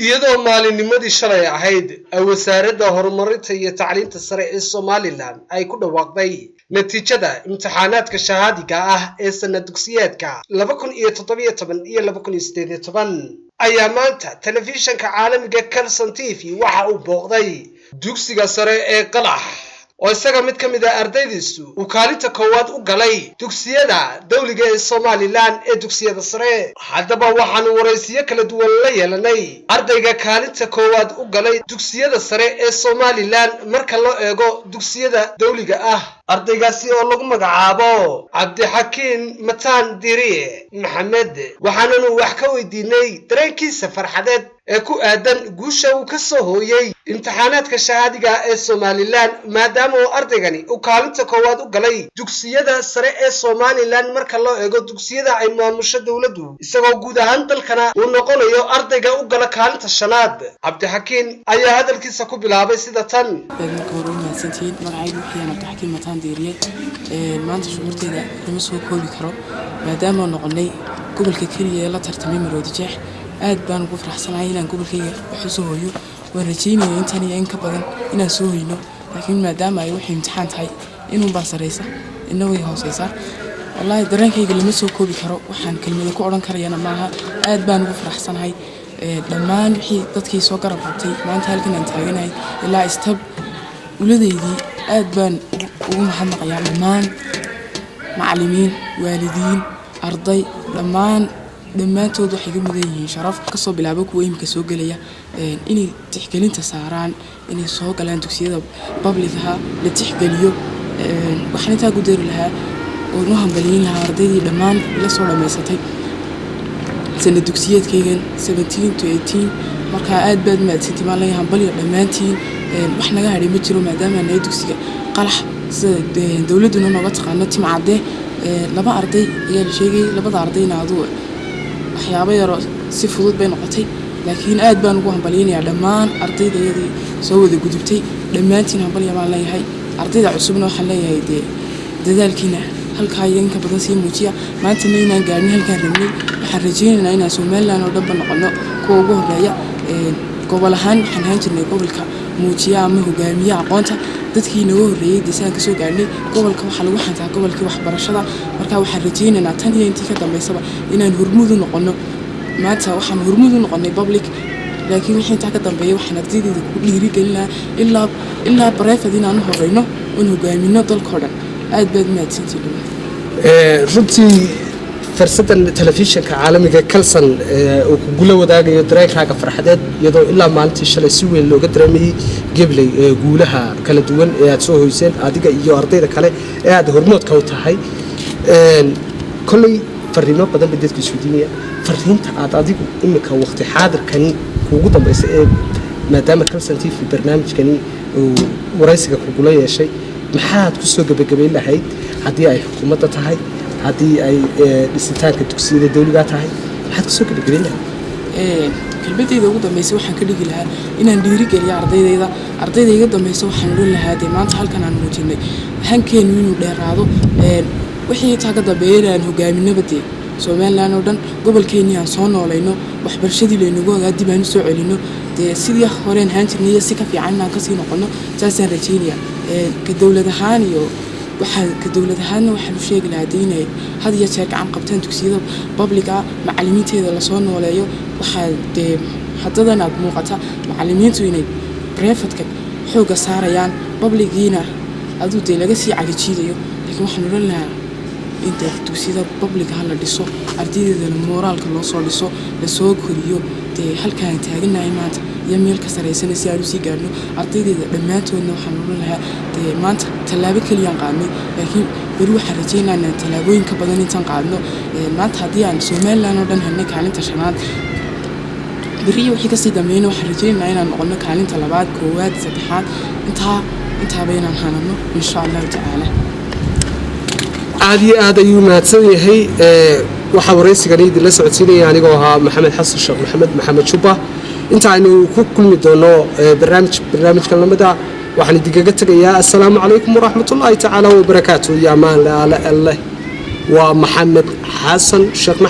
iyadoo maalinnimadii shalay ahayd ay wasaaradda horumarinta iyo tacliinta sare ee Somaliland ay ku dhawaaqday natiijada imtixaanaadka shahaadiga ah ee sanad dugsiyeedka 2017 iyo 2018 ayaa maanta telefishanka caalamiga Kalson TV waxa uu booqday dugsiga sare ee Qalax oo isaga mid ka mid ah ardaydiisu uu kaalinta koowaad u galay dugsiyada dawliga ee Somaliland ee dugsiyada sare. Haddaba waxaan waraysiyo kala duwan la yeelanay ardayga kaalinta koowaad u galay dugsiyada sare ee Somaliland marka loo eego dugsiyada dawliga ah. ardaygaasi oo lagu magacaabo Cabdixakiin Mataan Diriye Maxamed waxaanu wax ka weydiinay dareenkiisa farxadeed ee ku aadan guusha uu ka soo hooyay imtixaanaadka shahaadiga ee Somaliland maadaama uu ardaygani uu kaalinta koowaad u galay dugsiyada sare ee Somaliland marka loo eego dugsiyada ay maamusho dawladdu isagoo guud ahaan dalkana uu noqonayo ardayga u gala kaalinta shanaad. Cabdixakiin ayaa hadalkiisa ku bilaabay sida tan: Cabdixakiin Mataan Diriye maanta shucuurtayda lama soo koobi karo maadaama aan noqonay gobolka kaliya ee la tartamay Maroodijeex. aad baan ugu faraxsanahay inaan gobolkayga wax soo hooyo waan rajaynayaa intaan iyo in ka badan inaan soo hoyno laakiin maadaama ay wax imtixaan tahay inuu baa sareysa inna way hooseysaa wallahi dareenkayga lama soo koobi karo waxaan kelmado ku oran karayana maaha. aad baan ugu faraxsanahay dhammaan wixii dadkii soo garab qabtay maanta halkan aan taaganahay ilaa istab uladeydii aad baan ugu mahadnaqayaa dhammaan macallimiin waalidiin arday dhammaantood waxay ka mudan yihiin sharaf ka soo bilaabo kuwa imka soo galaya inay tixgelinta saaraan inay soo galaan dugsiyada public-ha la tixgeliyo waxaan intaa ku dari lahaa oo noo hambalyeyn lahaa ardaydii dhammaan la soo dhammaysatay sanad dugsiyeedkaygan 17 to 18 markaa aad baad mahadsantiin maan leeyahay hambalyo dhammaantiin wax naga hadhay ma jiro maadaama aanay dugsiga Qalax sida dawladuna nooga taqaano timcade laba arday ayaa la sheegay labada ardayna aduu waxyaabo yar si fudud bay noqotay laakiin aad baan ugu hambalyeynaa dhammaan ardaydayadii soo wada gudubtay dhammaantiin hambalyo baan leeyahay ardayda cusubna waxaan leeyahay dadaalkiina halkaa in ka badan sii muujiya maanta inaan gaarnay halkaan rabnay waxaan rajaynaynaa inaan Somaliland oo dhan noqono kuwa ugu horeeya gobol ahaan waxaan ahaan jirnay gobolka muujiya ama hogaamiya aqoonta dadkii naga horeeyay disaan ka soo gaarnay gobolka waxa lagu xantaa gobolkii waxbarashada marka waxaan rajaynaynaa tan iyo intii ka dambeysaba inaan hormuud u noqono maanta waxaan hormuud u noqonay public laakiin wixii inta ka dambeeyay waxaan ardaydeeda ku dhiirigelinaa ilaa private inaan horeyno oo hogaamino dalka dhan. aad baad mahadsantihiin runtii farsadan telefishanka caalamiga Kalson oo ku gula wadaagayo dareenkaaga farxadeed iyadoo ilaa maalintii shalay si weyn looga dareemay Gabley guulaha kala duwan ee aad soo hoyseen adiga iyo ardayda kale ee aad hormoodka u tahay kulli fariimo badan bay dadku isweydiinayaan fariinta aad adigu imika waqti xaadirkani ugu dambeysay ee maadaama Kalson TV barnaamijkani oo waraysiga ku gula yeeshay maxaad ku soo gabagabeyn lahayd haddii ay xukuumadda tahay haddii ay dhisitaanka dugsiyada dawliga tahay maxaad ku soo gabagabeyn lahayd kelmadeyda ugu dambeysay waxaan ka dhigi lahaa inaan dhiirigeliyo ardayda iga dambeysay waxaan oran lahaa maanta halkan aan muujinay hankeenu inuu dheeraado wixii intaa ka dambeeyay inaan hogaaminaba Somaliland oo dhan gobolkeennii aan soo noolayno waxbarashadii leenugu dib aan soo celino sidii horeen ahaan jirnay si ka fiican aan ka sii noqono taasaan rajaynayaa ka dawlad ahaan iyo waxaan sheegi lahaa inay had iyo jeer gacan qabtaan dugsiyada public-ah macallimiinteeda la soo nooleeyo waxaa haddadan aad muuqata macallimiintu inay private-ka xooga saarayaan public-giina aduu laga sii cagajiidayo laakiin waxaan oran lahaa inta dugsiyada public-ah la dhiso ardaydeeda moraalka loo soo dhiso la soo koriyo halkaan taaganahay maanta iyo meel ka sareysan si aan u sii gaarno ardaydeeda dhammaantoodna waxaan oran lahaa maanta talaabo kaliya aan qaadnay laakiin bari waxaan rajaynaynaa talaabooyin ka badan intaan qaadno maanta haddii aan Somaliland oo dhan helnay kaalinta shanaad bari wixii ka sii dambeeyna waxaan rajaynaynaa inaan noqono kaalinta labaad koowaad saddexaad intaa baynaan hanano insha Allah ta'ala. aad ayuu mahadsan yahay waxa waraysigan idin la socodsiinaya anigoo ahaa Maxamed Xasan Sheekh Maxamed Juba inta aynu ku kulmi doono barnaamijkan lamada waxaan idinkaga tagayaa assalaamu calaykum waraxmatullaahi tacaala wa barakaatuh ya amaan la ومحمد حسن شيخ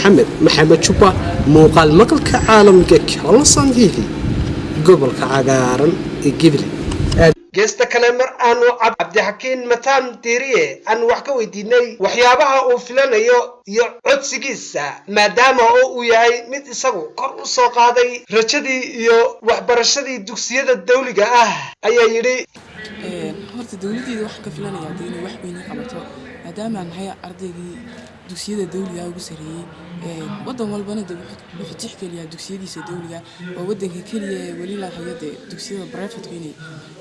محمد شوبا موقع المقلك عالم كالصان تيفي قبل كعقارن قبل geesta kale mar aanu cabdixakiin mataan diiriye aan wax ka weydiinay waxyaabaha uu filanayo iyo codsigiisa maadaama uu yahay mid isagu kor u soo qaaday rajadii iyo waxbarashadii dugsiyada dawliga ah ayaa yiri horta dawladdeedu wax ka filanaya inay wax weyn qabato maadaama aan hay ardaygii dugsiyada dawliga ugu sareeyay wadan walbana wuxuu tixgeliyaa dugsiyadiisa dawliga oo wadanka kaliya wali la hay'adda dugsiyada private inay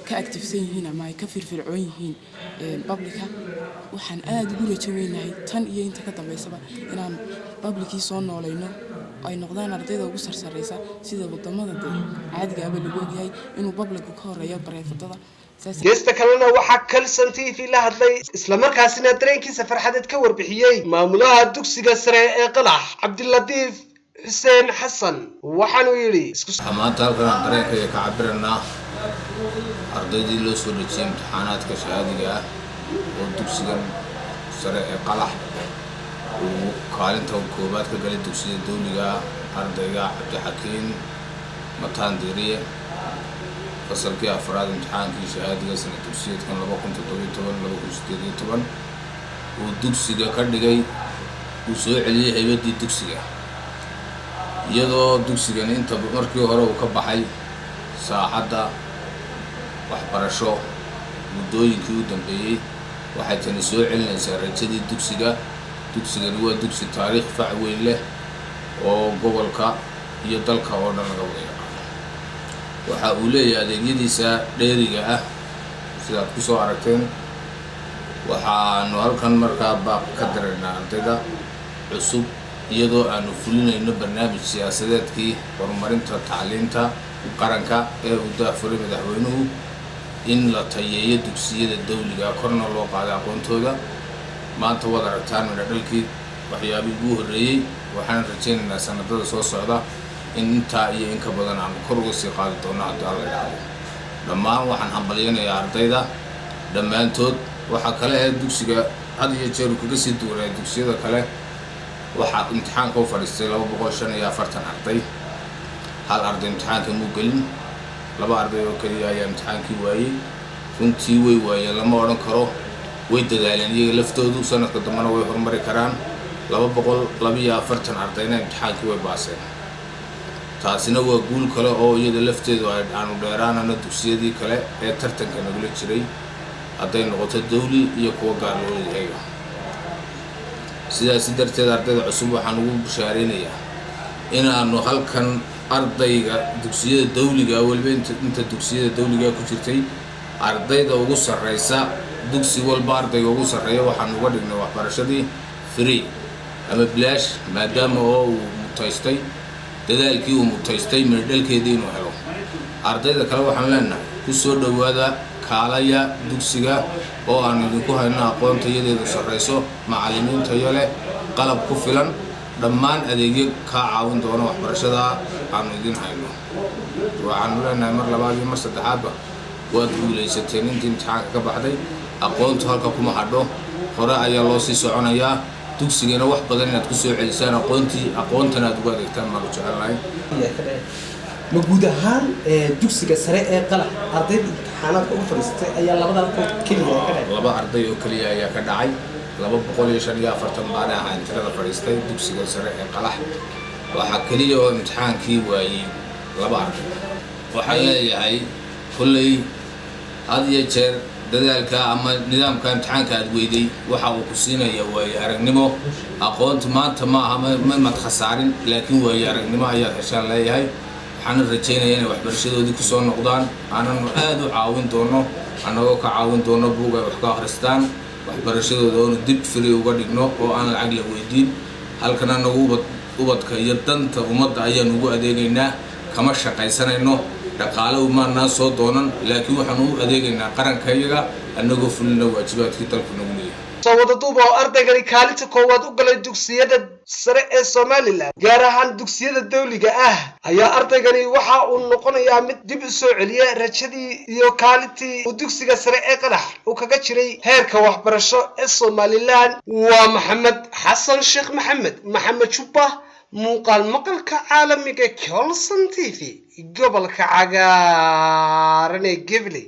ka activesan yihiin ama ay ka firfircoon yihiin publica waxaan aad ugu rajaynahay tan iyo inta ka dambeysaba inaan publicii soo noolayno ay noqdaan ardayda ugu sarsareysa sida wadamada caadiga ah lagu ogyahay inuu public ka horeeyo private-da geesta kalena waxa kalsan TV la hadlay isla markaasina dareenkiisa farxadeed ka warbixiyay maamulaha dugsiga sare ee Qalax Cabdilatiif Xuseen Xasan waxaanu yiri maanta halkan dareenkayga ka cabirnaa ardaydii loo soo dhajiyay imtixaanaadka shahaadiga ah oo dugsigan sare ee Qalax oo kaalinta koobaad ka galay dugsiga dawliga ardayga Cabdixakiin mataan diiriye fasalkii afraad imtixaankii shahaadiga sanad dugsiyeedkan 2017 uu dugsiga ka dhigay uu soo celiyay haybadii dugsiga iyadoo dugsigan inta markii hore uu ka baxay saaxadda waxbarasho muddooyinkii u dambeeyay waxay tani soo celinaysaa rajadii dugsigani waa dugsi taariikh fac weyn leh oo gobolka iyo dalka oo dhan laga wada waxa uu leeyahay adeegyadiisa dheeriga ah sidaad ku soo aragteen waxaanu halkan markaa baaq ka dareernaa ardayda cusub iyadoo aanu fulinayno barnaamij siyaasadeedkii horumarinta tacliinta qaranka ee uu daafuray madaxweynuhu in la tayeeyo dugsiyada dawliga korna loo qaado aqoontooda maanta wada aragtaan midhadhalkii waxyaabihii ugu horreeyey waxaan rajaynaynaa sanadada soo socda in intaa iyo in ka badan aan kor uga sii qaadi doono haddii alla yidhaahdo dhammaan waxaan hambalyaynayaa ardayda dhammaantood waxaa kale ee dugsiga had iyo jeer kaga sii duwanaya dugsiyada kale waxaa imtixaanka u fadhiistay 245 arday hal arday imtixaanka muu gelin 2 arday oo kaliya ayaa imtixaankii waayey runtii way waayeen lama odhan karo way dadaaleen iyaga laftoodu sanadka dambana way horumari karaan 242 ardayna imtixaankii way baaseen taasina waa guul kale oo iyada lafteedu aanu dheeraanana dugsiyadii kale ee tartanka nagula jiray hadday noqoto dawli iyo kuwa gaar loo leeyahay sidaas darteed ardayda cusub waxaan ugu bushaareynayaa inaanu halkan ardayga dugsiyada dawliga waliba inta dugsiyada dawliga ku jirtay ardayda ugu sarreysa dugsi walba ardayga ugu sarreeya waxaan uga dhignay waxbarashadii free ama bilaash maadaama oo uu mutaystay dadaalkii uu mutaystay midhalkeedii inuu helo ardayda kale waxaan leenahay ku soo dhawaada kaalaya dugsiga oo aan idinku hayno aqoonta iyadeedu sarreyso macallimiin tayo leh qalab ku filan dhammaan adeegyo ka caawin doona waxbarashada aan idin hayno waxaan leenahay mar labaad iyo mar saddexaadba waad guulaysateen intii imtixaanka ka baxday aqoontu halka kuma hadho hore ayaa loo sii soconayaa dugsigana wax badan inaad ku soo celisaan aqoontana aad ugu adeegtaan ma jecelahay ma guud ahaan dugsiga sare ee Qalax ardayda imtixaanaadka u fadhiistay ayaa labadan kaliya ka dhacay 2 arday oo kaliya ayaa ka dhacay 245 baan ahaan tirada fadhiistay dugsiga sare ee Qalax waxa kaliya oo imtixaankii waayay 2 arday waxaan leeyahay kullay had iyo jeer dadaalka ama nidaamka imtixaanka aad weyday waxa uu ku siinayaa way aragnimo aqoontu maanta ma aha ma khasaarin laakiin way aragnimo ayaa heshaan leeyahay waxaan rajaynayaa inay waxbarashadoodii ku soo noqdaan aanan aad u caawin doono anagoo ka caawin doono buug ay wax ka akhristaan waxbarashadooda oo dib free uga dhigno oo aan lacag la weydiin halkan anagu ubadka iyo danta ummadda ayaan ugu adeegaynaa kama shaqaysanayno dhaqaale uma soo doonan laakiin waxaan u adeegaynaa qarankayaga anagoo fulina waajibaadkii dalku nagu leeyahay soo wada duuba oo ardaygani kaalinta koowaad u galay dugsiyada sare ee Somaliland gaar ahaan dugsiyada dawliga ah ayaa ardaygani waxa uu noqonayaa mid dib u soo celiya rajadii iyo kaalintii uu dugsiga sare ee Qalax uu kaga jiray heerka waxbarasho ee Somaliland. waa Maxamed Xasan Sheekh Maxamed Jubba muuqaal maqalka caalamiga Colson TV gobolka cagaaran ee Gabley.